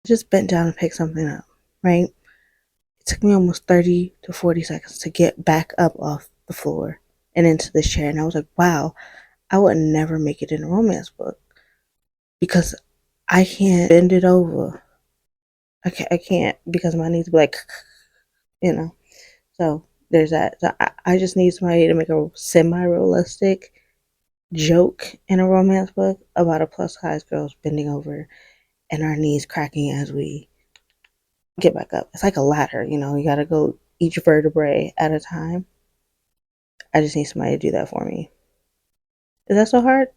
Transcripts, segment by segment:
just bent down and picked something up, right? It took me almost 30 to 40 seconds to get back up off the floor and into this chair. And I was like, wow, I would never make it in a romance book because I can't bend it over. I can't because my knees be like, you know. So there's that. So I just need somebody to make a semi-realistic joke in a romance book about a plus size girl bending over and our knees cracking as we get back up. It's like a ladder, you gotta go each vertebrae at a time. I just need somebody to do that for me. Is that so hard?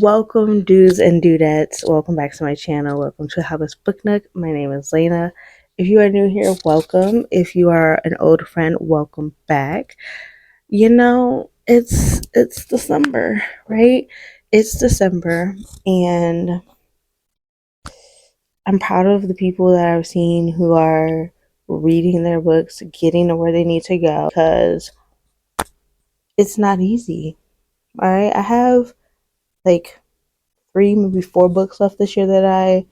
Welcome, dudes and dudettes. Welcome back to my channel. Welcome to Habits Book Nook. My name is Lena. If you are new here, welcome. If you are an old friend, welcome back. It's December, right? It's December, and I'm proud of the people that I've seen who are reading their books, getting to where they need to go, because it's not easy. All right, I have like 3, maybe 4 books left this year that I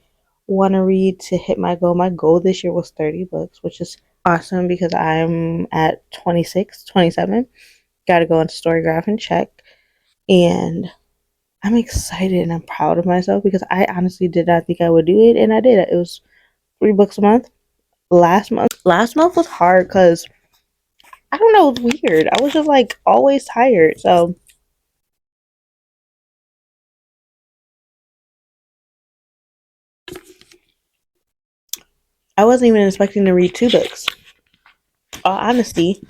want to read to hit my goal. My goal this year was 30 books, which is awesome because I'm at 26, 27. Got to go into Storygraph and check. And I'm excited and I'm proud of myself because I honestly did not think I would do it, and I did it. It was 3 books a month. Last month was hard because I don't know, it was weird. I was just like always tired. So I wasn't even expecting to read 2 books. All honesty,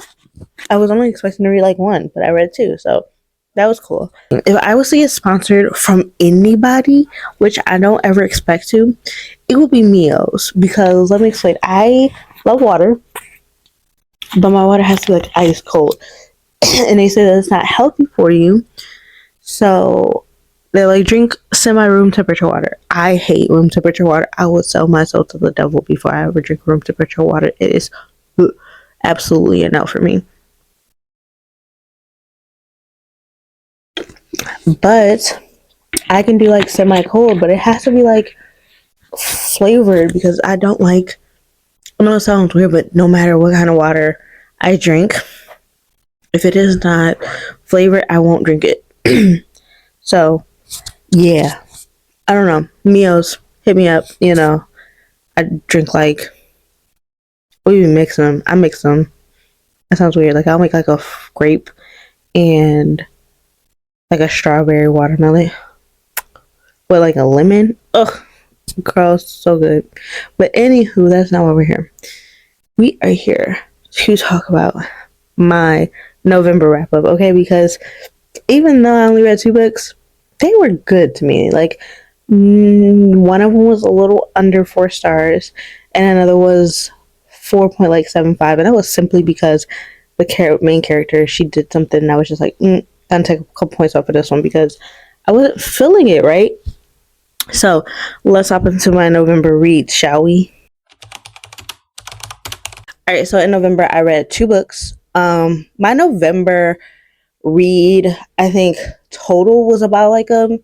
I was only expecting to read like 1, but I read 2. So that was cool. If I was to get sponsored from anybody, which I don't ever expect to, it would be meals. Because let me explain. I love water, but my water has to be like ice cold. And they say that it's not healthy for you. So they like drink semi room temperature water. I hate room temperature water. I would sell my soul to the devil before I ever drink room temperature water. It is absolutely a no for me. But I can do like semi cold, but it has to be like flavored because I don't like. I know it sounds weird, but no matter what kind of water I drink, if it is not flavored, I won't drink it. So yeah, I don't know. Meals, hit me up. I drink like we even mix them. I mix them. That sounds weird. Like I'll make like a grape and like a strawberry watermelon with like a lemon. Ugh, gross, so good. But anywho, that's not why we're here. We are here to talk about my November wrap up, okay? Because even though I only read 2 books, they were good to me. Like one of them was a little under 4 stars, and another was 4.75, and that was simply because the main character, she did something, and I was just like, gonna take a couple points off of this one because I wasn't feeling it, right? So let's hop into my November read, shall we? All right, so in November I read 2 books. My November read, I think total was about like I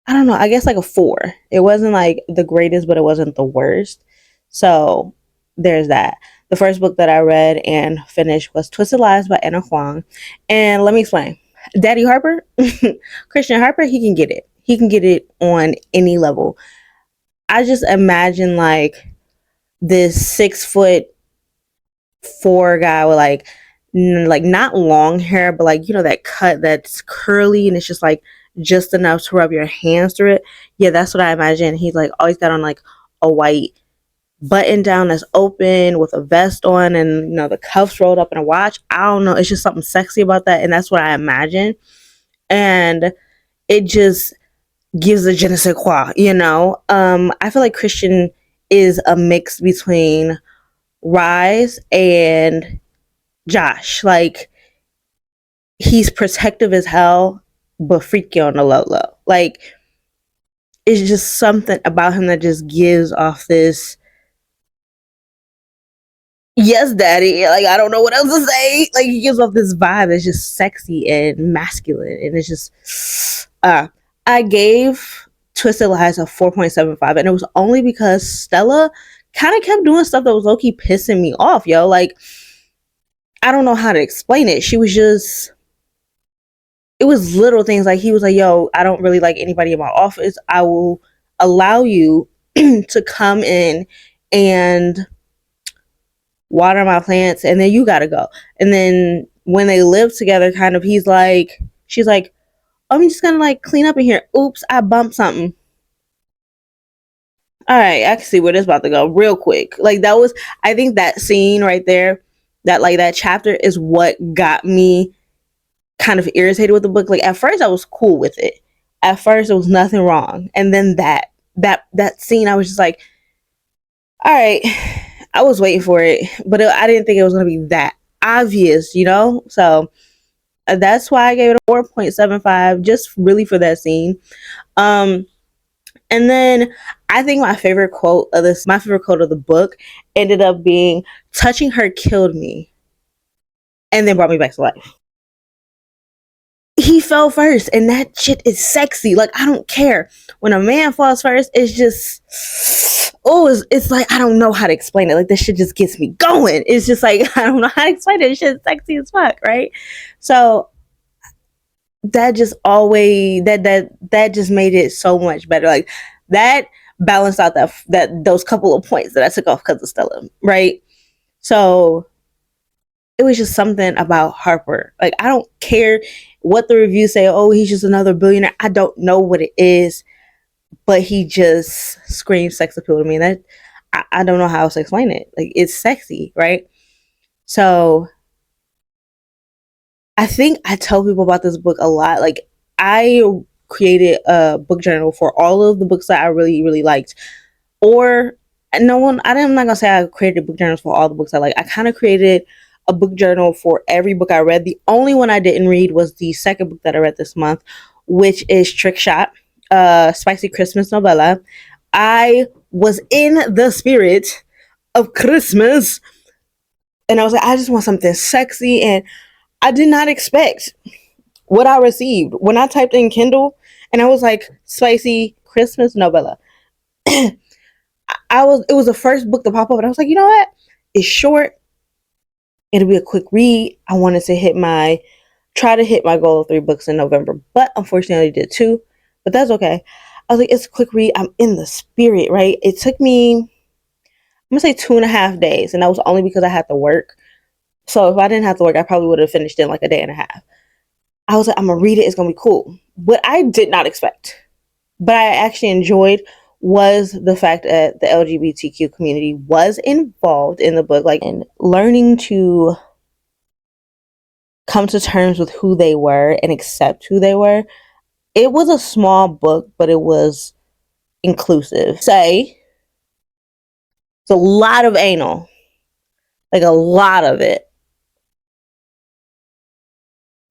don't know, I guess like a 4. It wasn't like the greatest, but it wasn't the worst. So there's that. The first book that I read and finished was Twisted Lies by Huang. And let me explain. Daddy Harper, Christian Harper, he can get it. He can get it on any level. I just imagine like this 6'4" guy with like not long hair, but like that cut that's curly and it's just like just enough to rub your hands through it. Yeah, that's what I imagine. He's like always got on like a white button down that's open with a vest on, and the cuffs rolled up in a watch. I don't know. It's just something sexy about that, and that's what I imagine. And it just gives a je ne sais quoi. I feel like Christian is a mix between Rise and Josh. Like he's protective as hell, but freaky on the low low. Like it's just something about him that just gives off this. Yes, daddy. Like, I don't know what else to say. Like, he gives off this vibe that's just sexy and masculine, and it's just I gave Twisted Lies a 4.75, and it was only because Stella kind of kept doing stuff that was low-key pissing me off, yo. Like, I don't know how to explain it. She was just, it was little things. Like, he was like, yo, I don't really like anybody in my office. I will allow you to come in and water my plants, and then you gotta go. And then when they live together, kind of, she's like, I'm just gonna like clean up in here. Oops, I bumped something. All right, I can see where this is about to go real quick. Like, that was, I think that scene right there, that chapter is what got me kind of irritated with the book. Like, at first I was cool with it. At first there was nothing wrong, and then that scene, I was just like, all right, I was waiting for it, but I didn't think it was gonna be that obvious, you know. So that's why I gave it a 4.75, just really for that scene. Um, and then I think my favorite quote of the book ended up being, "Touching her killed me, and then brought me back to life." He fell first, and that shit is sexy. Like, I don't care when a man falls first. It's just, it's like, I don't know how to explain it. Like, this shit just gets me going. It's just like, I don't know how to explain it. It's just sexy as fuck, right? So that just always that just made it so much better. Like, that balanced out that those couple of points that I took off because of Stella, right? So it was just something about Harper. Like, I don't care what the reviews say. Oh, he's just another billionaire. I don't know what it is, but he just screams sex appeal to me. And that, I don't know how else to explain it. Like, it's sexy, right? So I think I tell people about this book a lot. Like, I created a book journal for all of the books that I really, really liked. Or I'm not gonna say I created book journals for all the books I like. I kind of created a book journal for every book I read. The only one I didn't read was the second book that I read this month, which is Trick Shot, Spicy Christmas Novella. I was in the spirit of Christmas, and I was like, I just want something sexy, and I did not expect what I received when I typed in Kindle, and I was like, Spicy Christmas Novella. It was the first book to pop up, and I was like, you know what? It's short. It'll be a quick read. I wanted to try to hit my goal of 3 books in November, but unfortunately I did 2, but that's okay. I was like, it's a quick read. I'm in the spirit, right? It took me, I'm gonna say 2.5 days, and that was only because I had to work. So if I didn't have to work, I probably would have finished in like a day and a half. I was like, I'm gonna read it. It's gonna be cool. What I did not expect, but I actually enjoyed, was the fact that the LGBTQ community was involved in the book, like, in learning to come to terms with who they were and accept who they were. It was a small book, but it was inclusive. Say, it's a lot of anal, like a lot of it,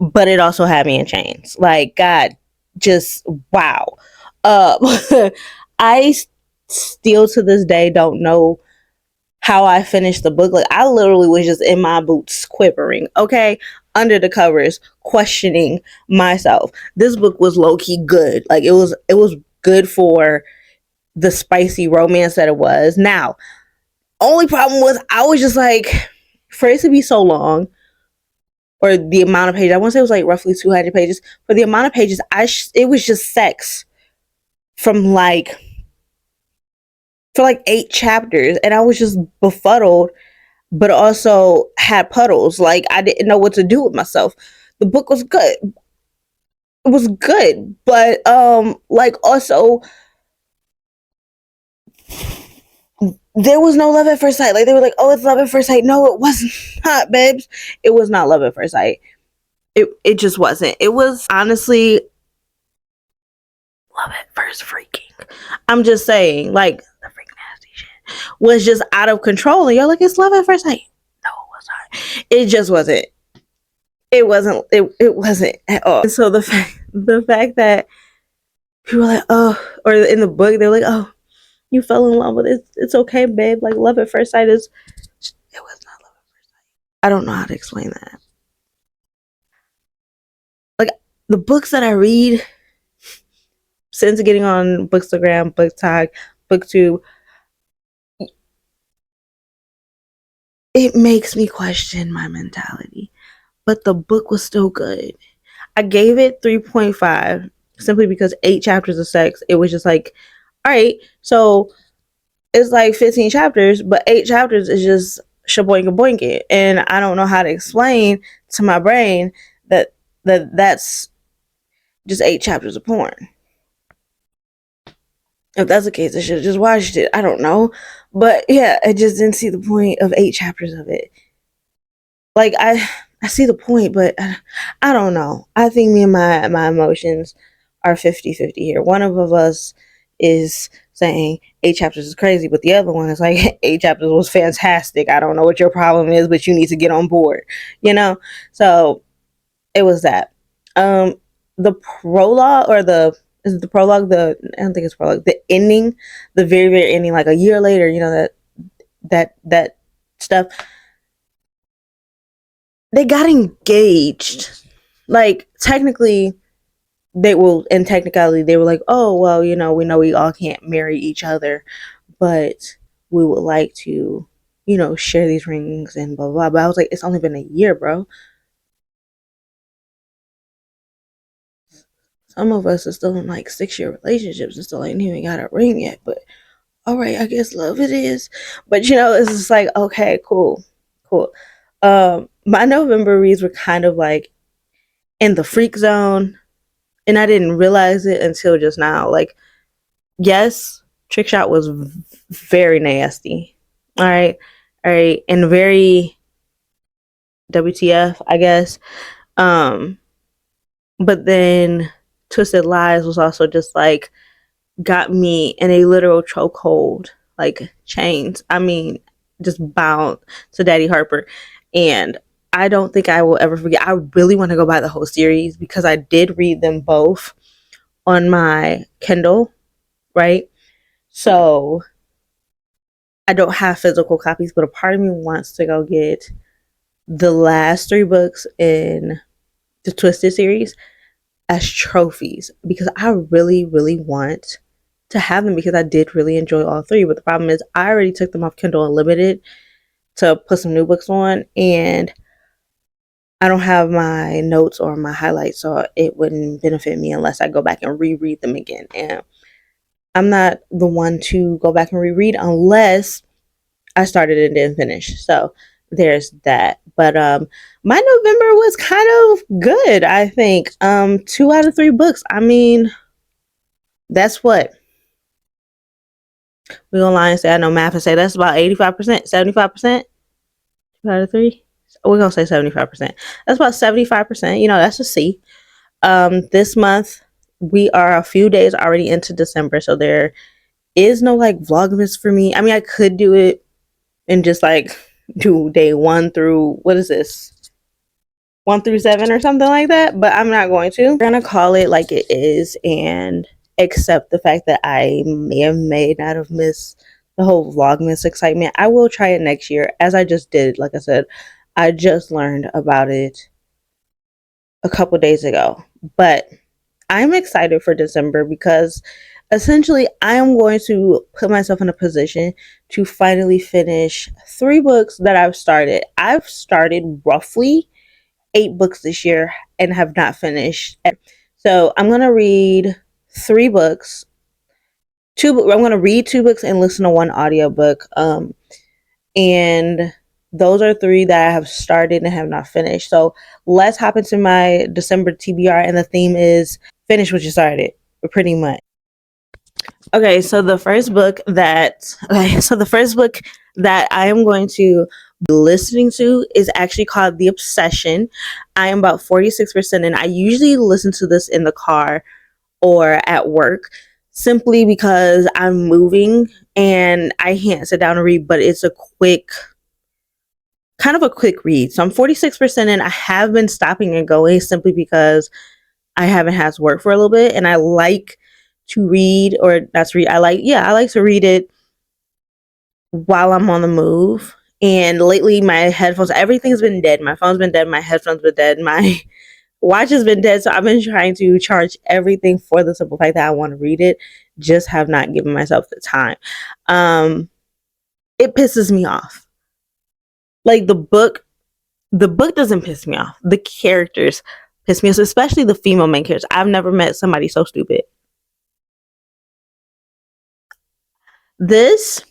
but it also had me in chains. Like, God, just wow. I still to this day don't know how I finished the book. Like, I literally was just in my boots quivering, okay, under the covers, questioning myself. This book was low-key good. Like, it was good for the spicy romance that it was. Now, only problem was, I was just like, for it to be so long, or the amount of pages, I want to say it was like roughly 200 pages. For the amount of pages, it was just sex from like, for like 8 chapters, and I was just befuddled, but also had puddles. Like, I didn't know what to do with myself. The book was good. It was good, but like, also, there was no love at first sight. Like, they were like, oh, it's love at first sight. No, it wasn't. Not, babes. It was not love at first sight. It just wasn't. It was honestly love at first freaking. I'm just saying, like, the freak nasty shit was just out of control, and you're like, it's love at first sight. No, it was not. It just wasn't. It wasn't. It wasn't at all. And so the fact that people were like, oh, or in the book they're like, oh, you fell in love with it. It's okay, babe. Like, love at first sight is. It was not I don't know how to explain that. Like, the books that I read since getting on Bookstagram, BookTok, BookTube, it makes me question my mentality. But the book was still good. I gave it 3.5 simply because 8 chapters of sex. It was just like, all right, so it's like 15 chapters, but 8 chapters is just shaboinka boinking. And I don't know how to explain to my brain that's just 8 chapters of porn. If that's the case, I should have just watched it. I don't know. But yeah, I just didn't see the point of 8 chapters of it. Like, I see the point, but I don't know. I think me and my emotions are 50-50 here. One of us is saying 8 chapters is crazy, but the other one is like 8 chapters was fantastic. I don't know what your problem is, but you need to get on board, you know? So it was that. The prologue, or the is it the prologue? I don't think it's prologue. The ending, the very, very ending, like a year later, you know, that stuff. They got engaged. Like, technically, they will, in technicality, they were like, oh, well, you know we all can't marry each other, but we would like to, share these rings and blah, blah, blah. But I was like, it's only been a year, bro. Some of us are still in like 6-year relationships and still ain't even got a ring yet, but all right, I guess love it is. But it's just like, okay, cool. My November reads were kind of like in the freak zone, and I didn't realize it until just now. Like, yes, Trick Shot was very nasty. All right, and very WTF, I guess. But then Twisted Lies was also just like got me in a literal chokehold, like chains. I mean, just bound to Daddy Harper. And I don't think I will ever forget. I really want to go buy the whole series because I did read them both on my Kindle, right? So I don't have physical copies, but a part of me wants to go get the last 3 books in the Twisted series as trophies because I really, really want to have them because I did really enjoy all 3. But the problem is I already took them off Kindle Unlimited to put some new books on, and I don't have my notes or my highlights, so it wouldn't benefit me unless I go back and reread them again. And I'm not the one to go back and reread unless I started and didn't finish. So there's that. But my November was kind of good, I think. 2 out of 3 books. I mean, that's what we're gonna lie and say I know math and say that's about 85%, 75%. 2 out of 3. We're gonna say 75%. That's about 75%. That's a C. This month we are a few days already into December, so there is no like vlogmas for me. I mean, I could do it and just like do day 1 through, what is this, 1 through 7 or something like that, but I'm not going to. We're gonna call it like it is and accept the fact that I may not have missed the whole vlogmas excitement. I will try it next year, as I just did. Like I said, I just learned about it a couple days ago, but I'm excited for December because essentially I am going to put myself in a position to finally finish 3 books that I've started. I've started roughly 8 books this year and have not finished. So I'm going to read 3 books. I'm going to read 2 books and listen to 1 audiobook. And those are 3 that I have started and have not finished. So let's hop into my December TBR, and the theme is finish what you started, pretty much. Okay, so the first book that I am going to be listening to is actually called The Obsession. I am about 46% and I usually listen to this in the car or at work simply because I'm moving and I can't sit down and read, but it's a kind of a quick read. So I'm 46% and I have been stopping and going simply because I haven't had to work for a little bit, and I like to read, or not to read. I like to read it while I'm on the move, And lately, my headphones, everything's been dead. My phone's been dead. My headphones been dead. My watch has been dead. So I've been trying to charge everything for the simple fact that I want to read it. Just have not given myself the time. It pisses me off. Like the book doesn't piss me off. The characters piss me off, especially the female main characters. I've never met somebody so stupid. This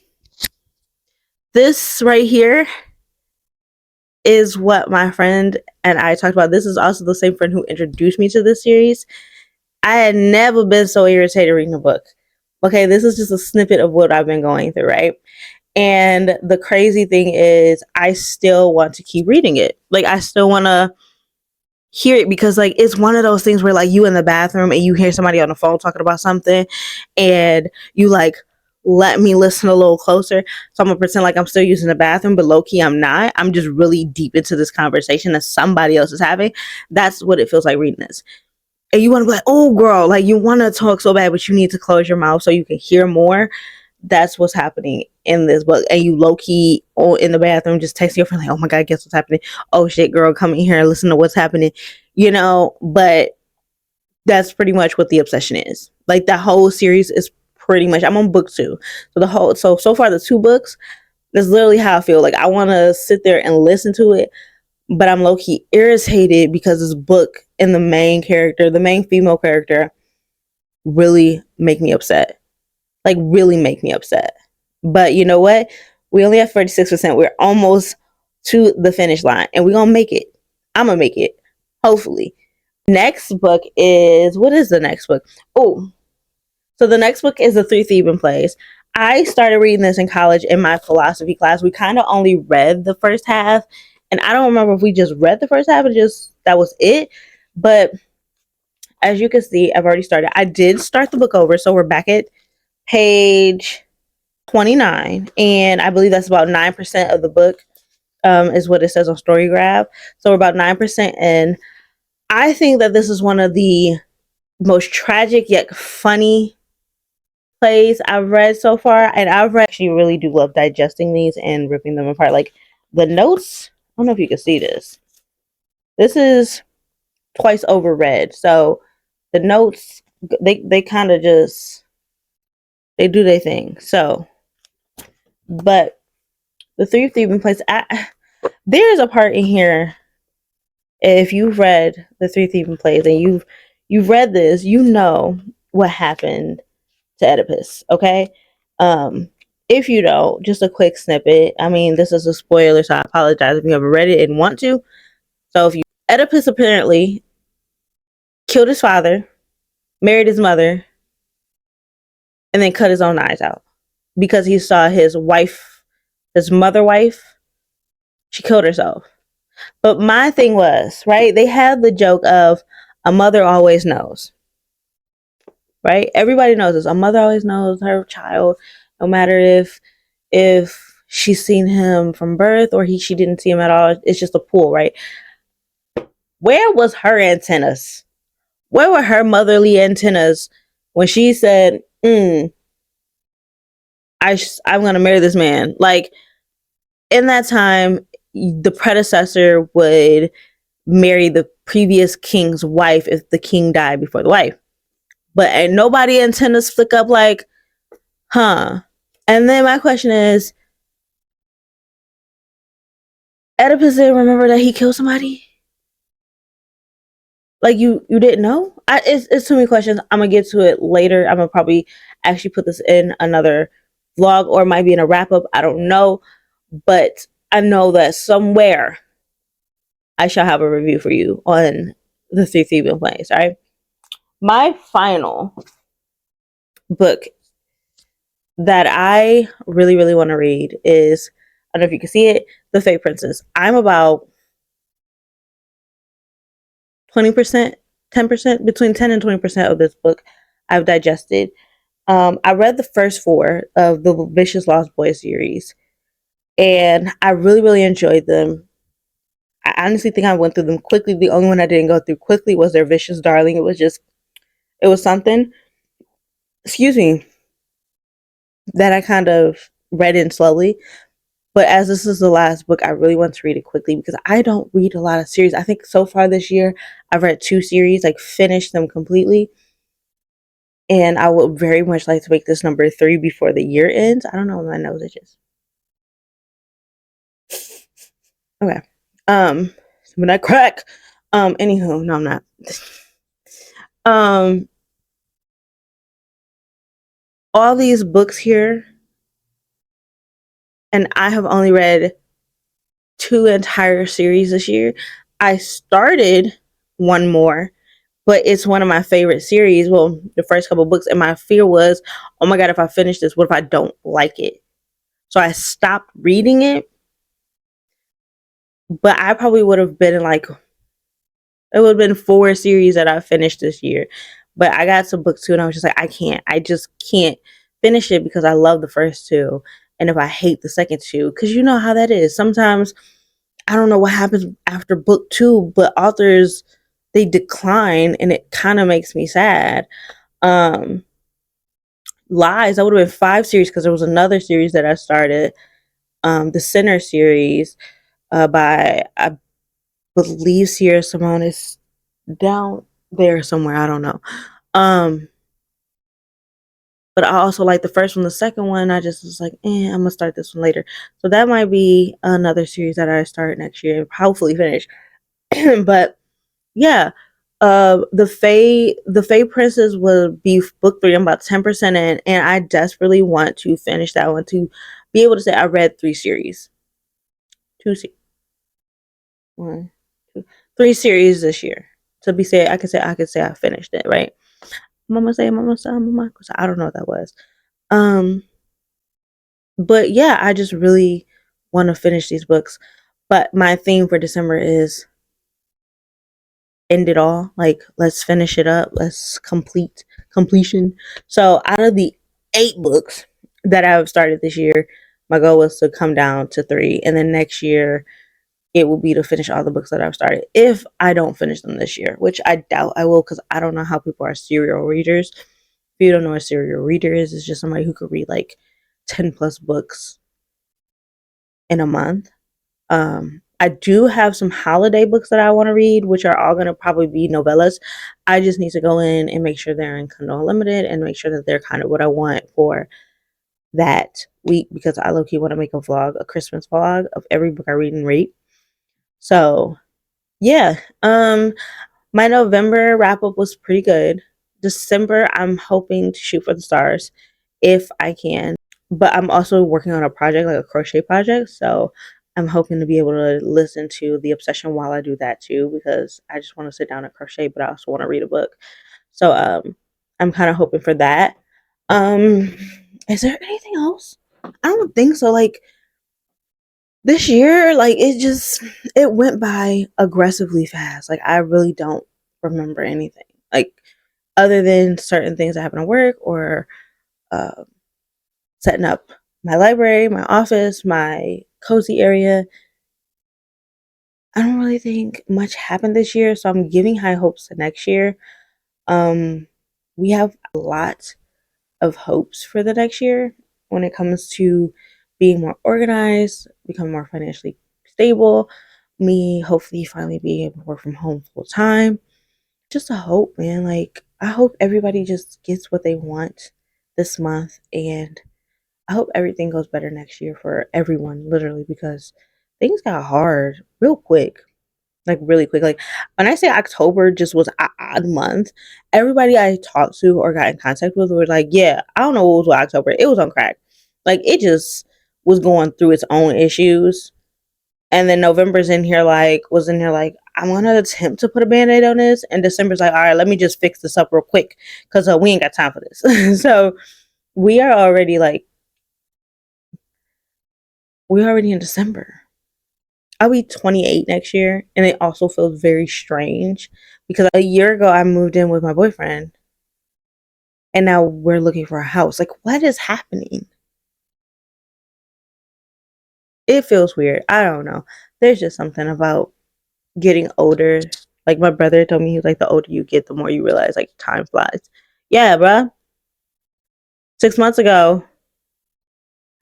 right here is what my friend and I talked about. This is also the same friend who introduced me to this series. I had never been so irritated reading a book. Okay, this is just a snippet of what I've been going through, right? And the crazy thing is I still want to keep reading it. Like, I still want to hear it because, like, it's one of those things where, like, you in the bathroom and you hear somebody on the phone talking about something and you, like, let me listen a little closer. So I'm gonna pretend like I'm still using the bathroom, but low-key I'm not. I'm just really deep into this conversation that somebody else is having. That's what it feels like reading this. And you want to be like, oh, girl, like, you want to talk so bad, but you need to close your mouth so you can hear more. That's what's happening in this book. And you low-key in the bathroom just text your friend like, oh my God, guess what's happening? Oh shit, girl, come in here and listen to what's happening. You know, but that's pretty much what the obsession is. Like, that whole series is pretty much, I'm on book 2. So far the 2 books, that's literally how I feel. Like, I want to sit there and listen to it, but I'm low-key irritated because this book and the main female character really make me upset. Like, really make me upset. But you know what? We only have 36%. We're almost to the finish line, and we're gonna make it. I'm gonna make it, hopefully. Next book is, what is the next book? Oh, so the next book is The Three Theban Plays. I started reading this in college in my philosophy class. We kind of only read the first half, and I don't remember if we just read the first half and just that was it. But as you can see, I've already started. I did start the book over, so we're back at page 29, and I believe that's about 9% of the book, is what it says on StoryGraph. So we're about 9% in. I think that this is one of the most tragic yet funny plays I've read so far, and actually really do love digesting these and ripping them apart. Like, the notes, I don't know if you can see this. This is twice over read, so the notes, they kind of just, they do their thing. So, but the Three Theban Plays, there's a part in here, if you've read the Three Theban Plays and you've read this, you know what happened to Oedipus, okay? If you don't, just a quick snippet. I mean, this is a spoiler, so I apologize if you haven't read it and want to. So Oedipus apparently killed his father, married his mother, and then cut his own eyes out because he saw his wife, his mother wife, she killed herself. But my thing was, right, they had the joke of a mother always knows. Right? Everybody knows this. A mother always knows her child, no matter if she's seen him from birth or she didn't see him at all. It's just a pull, right? Where was her antennas? Where were her motherly antennas when she said, I'm gonna marry this man? Like, in that time, the predecessor would marry the previous king's wife if the king died before the wife. But ain't nobody antennas flick up like, huh? And then my question is, Oedipus didn't remember that he killed somebody? Like, you didn't know? It's too many questions. I'm gonna get to it later. I'm gonna probably actually put this in another vlog, or it might be in a wrap up. I don't know, but I know that somewhere I shall have a review for you on the Three Theban Plays. All right. My final book that I really, really want to read is, I don't know if you can see it, The Fate Princess. I'm about 20%, 10%, between 10 and 20% of this book I've digested. I read the first 4 of the Vicious Lost Boys series, and I really, really enjoyed them. I honestly think I went through them quickly. The only one I didn't go through quickly was their Vicious Darling. It was something, excuse me, that I kind of read in slowly. But as this is the last book, I really want to read it quickly because I don't read a lot of series. I think so far this year, I've read 2 series, like finished them completely. And I would very much like to make this number 3 before the year ends. I don't know when my nose itches. Okay. When I crack. Anywho, no, I'm not. um, all these books here, and I have only read 2 entire series this year. I started one more, but it's one of my favorite series. Well, the first couple books, and my fear was, oh my god, if I finish this, what if I don't like it? So I stopped reading it. But I probably would have been like, it would have been 4 series that I finished this year. But I got some books too, and I was just like, I just can't finish it because I love the first 2. And if I hate the second 2, because you know how that is. Sometimes I don't know what happens after book 2, but authors, they decline, and it kind of makes me sad. Um, Lies, that would have been 5 series because there was another series that I started, the Sinner series, by I believe Sierra Simone is down there somewhere. I don't know. Um, but I also like the first one. The second one, I just was like, I'm gonna start this one later. So that might be another series that I start next year and hopefully finish. But yeah, the Fae Princess will be book 3. I'm about 10% in, and I desperately want to finish that one to be able to say I read 3 series, 2 1, 2, 3 series this year. To be said, I could say I finished it, right? Mama say, Mama say, Mama. I don't know what that was. But yeah, I just really want to finish these books. But my theme for December is end it all. Like, let's finish it up. Let's completion. So out of the 8 books that I've started this year, my goal was to come down to 3, and then next year it will be to finish all the books that I've started. If I don't finish them this year, which I doubt I will, because I don't know how people are serial readers. If you don't know what a serial reader is, it's just somebody who could read like 10 plus books in a month. I do have some holiday books that I want to read, which are all going to probably be novellas. I just need to go in and make sure they're in Kindle Unlimited and make sure that they're kind of what I want for that week, because I low-key want to make a Christmas vlog of every book I read and rate. So yeah, my November wrap up was pretty good. December, I'm hoping to shoot for the stars if I can. But I'm also working on a project, like a crochet project. So I'm hoping to be able to listen to The Obsession while I do that too, because I just want to sit down and crochet, but I also want to read a book. So I'm kind of hoping for that. Um, is there anything else? I don't think so. Like, this year, like, it went by aggressively fast. Like, I really don't remember anything. Like, other than certain things that happen at work, or uh, setting up my library, my office, my cozy area. I don't really think much happened this year, so I'm giving high hopes to next year. We have a lot of hopes for the next year when it comes to being more organized, becoming more financially stable, me hopefully finally being able to work from home full time. Just a hope, man. Like, I hope everybody just gets what they want this month, and I hope everything goes better next year for everyone, literally, because things got hard real quick. Like, really quick. Like, when I say October just was an odd month, everybody I talked to or got in contact with were like, yeah, I don't know what was with October. It was on crack. Like, it just was going through its own issues. And then November's in here, like, I'm gonna attempt to put a band-aid on this. And December's like, all right, let me just fix this up real quick, because we ain't got time for this. So we are already like, we're already in December. I'll be 28 next year, and it also feels very strange because a year ago I moved in with my boyfriend, and now we're looking for a house. Like, what is happening? It feels weird. I don't know. There's just something about getting older. Like, my brother told me, he was like, the older you get, the more you realize, like, time flies. Yeah, bruh. 6 months ago,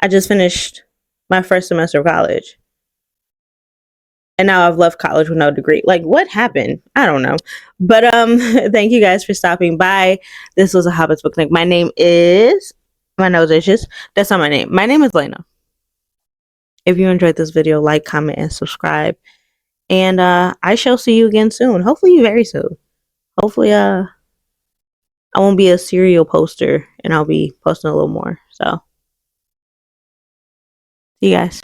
I just finished my first semester of college. And now I've left college with no degree. Like, what happened? I don't know. But thank you guys for stopping by. This was a Hobbits Book Nick. My name is, my nose itches. That's not my name. My name is Lena. If you enjoyed this video, like, comment, and subscribe. And I shall see you again soon. Hopefully very soon. Hopefully I won't be a serial poster and I'll be posting a little more. So see you guys.